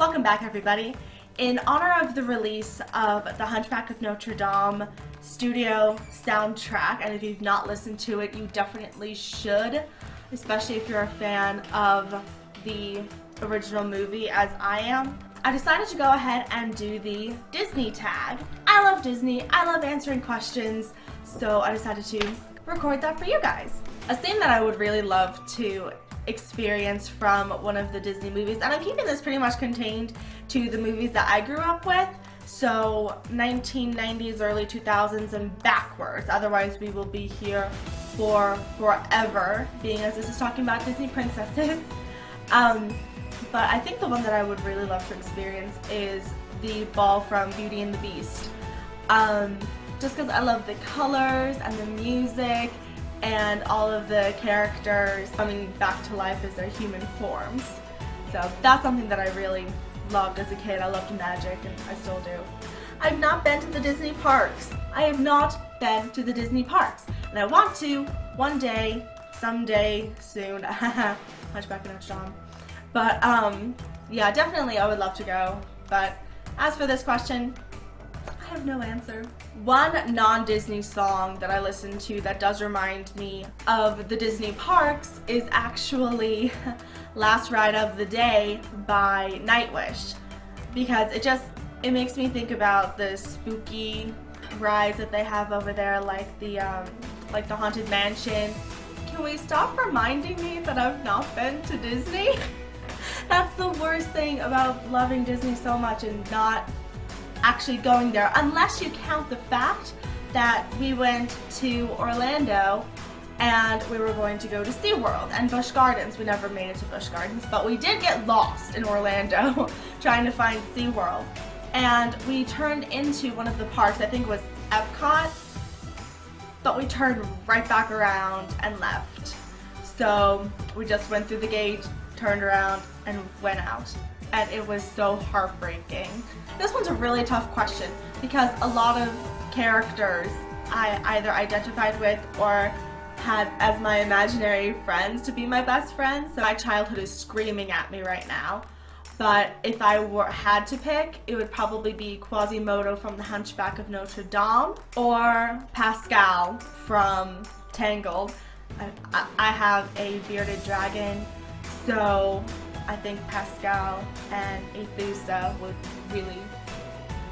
Welcome back, everybody. In honor of the release of the Hunchback of Notre Dame studio soundtrack, and if you've not listened to it, you definitely should, especially if you're a fan of the original movie as I am, I decided to go ahead and do the Disney tag. I love Disney, I love answering questions, so I decided to record that for you guys. A scene that I would really love to experience from one of the Disney movies, and I'm keeping this pretty much contained to the movies that I grew up with, so 1990s, early 2000s, and backwards. Otherwise we will be here for forever, being as this is talking about Disney princesses. But I think the one that I would really love to experience is the ball from Beauty and the Beast. Just because I love the colors and the music and all of the characters coming back to life as their human forms. So that's something that I really loved as a kid. I loved magic, and I still do. I've not been to the Disney parks. I have not been to the Disney parks, and I want to one day, someday, soon. Hunchback of Notre Dame. But yeah, definitely I would love to go. But as for this question, I have no answer. One non-Disney song that I listen to that does remind me of the Disney parks is actually Last Ride of the Day by Nightwish, because it makes me think about the spooky rides that they have over there, like the Haunted Mansion. Can we stop reminding me that I've not been to Disney? That's the worst thing about loving Disney so much and not actually going there, unless you count the fact that we went to Orlando and we were going to go to SeaWorld and Busch Gardens. We never made it to Busch Gardens, but we did get lost in Orlando trying to find SeaWorld. And we turned into one of the parks, I think it was Epcot, but we turned right back around and left. So we just went through the gate, turned around, and went out. And it was so heartbreaking. This one's a really tough question because a lot of characters I either identified with or had as my imaginary friends to be my best friends. So my childhood is screaming at me right now. But if I had to pick, it would probably be Quasimodo from The Hunchback of Notre Dame or Pascal from Tangled. I have a bearded dragon, so I think Pascal and Aethusa would really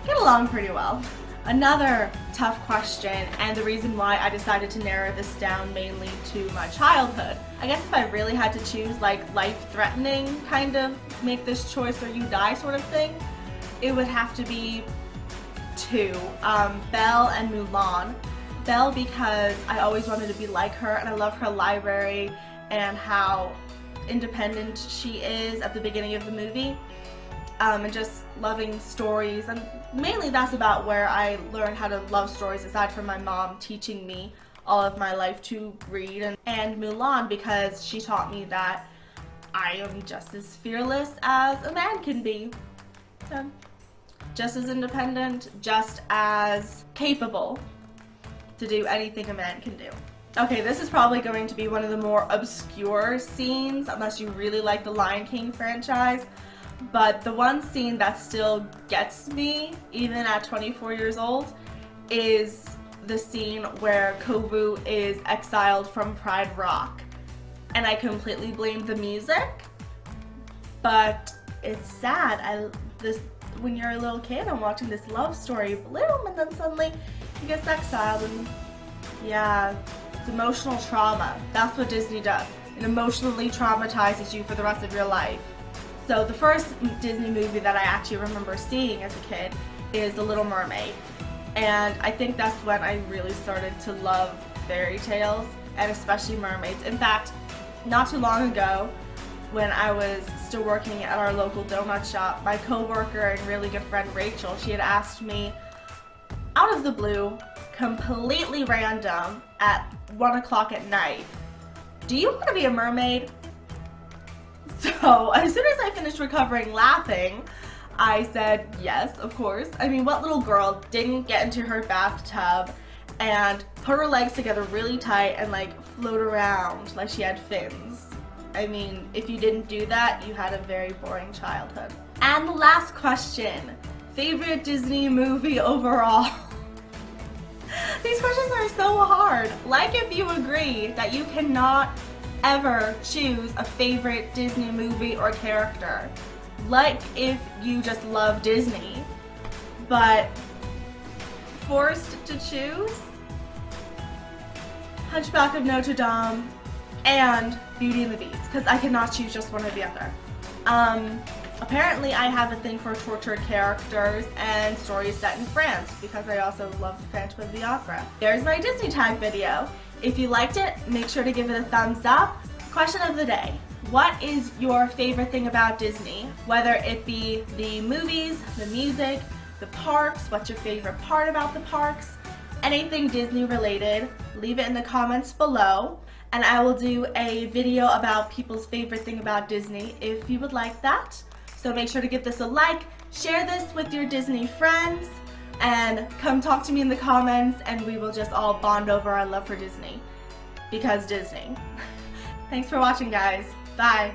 get along pretty well. Another tough question, and the reason why I decided to narrow this down mainly to my childhood. I guess if I really had to choose, like, life-threatening kind of make this choice or you die sort of thing, it would have to be two, Belle and Mulan. Belle because I always wanted to be like her, and I love her library and how independent she is at the beginning of the movie, and just loving stories, and mainly that's about where I learned how to love stories, aside from my mom teaching me all of my life to read. And Mulan because she taught me that I am just as fearless as a man can be, just as independent, just as capable to do anything a man can do. Okay, this is probably going to be one of the more obscure scenes, unless you really like the Lion King franchise, but the one scene that still gets me, even at 24 years old, is the scene where Kovu is exiled from Pride Rock. And I completely blame the music, but it's sad. When you're a little kid and watching this love story bloom, and then suddenly he gets exiled, and yeah, it's emotional trauma. That's what Disney does. It emotionally traumatizes you for the rest of your life. So the first Disney movie that I actually remember seeing as a kid is The Little Mermaid. And I think that's when I really started to love fairy tales, and especially mermaids. In fact, not too long ago, when I was still working at our local donut shop, my coworker and really good friend Rachel, she had asked me, out of the blue, completely random, at 1 o'clock at night, do you want to be a mermaid? So as soon as I finished recovering laughing, I said yes, of course. I mean, what little girl didn't get into her bathtub and put her legs together really tight and like float around like she had fins? I mean, if you didn't do that, you had a very boring childhood. And the last question, favorite Disney movie overall? These questions are so hard. Like if you agree that you cannot ever choose a favorite Disney movie or character. Like if you just love Disney, but forced to choose Hunchback of Notre Dame and Beauty and the Beast, because I cannot choose just one or the other. Apparently I have a thing for tortured characters and stories set in France, because I also love the Phantom of the Opera. There's my Disney tag video. If you liked it, make sure to give it a thumbs up. Question of the day. What is your favorite thing about Disney? Whether it be the movies, the music, the parks, what's your favorite part about the parks? Anything Disney related, leave it in the comments below. And I will do a video about people's favorite thing about Disney if you would like that. So make sure to give this a like, share this with your Disney friends, and come talk to me in the comments and we will just all bond over our love for Disney. Because Disney. Thanks for watching, guys. Bye.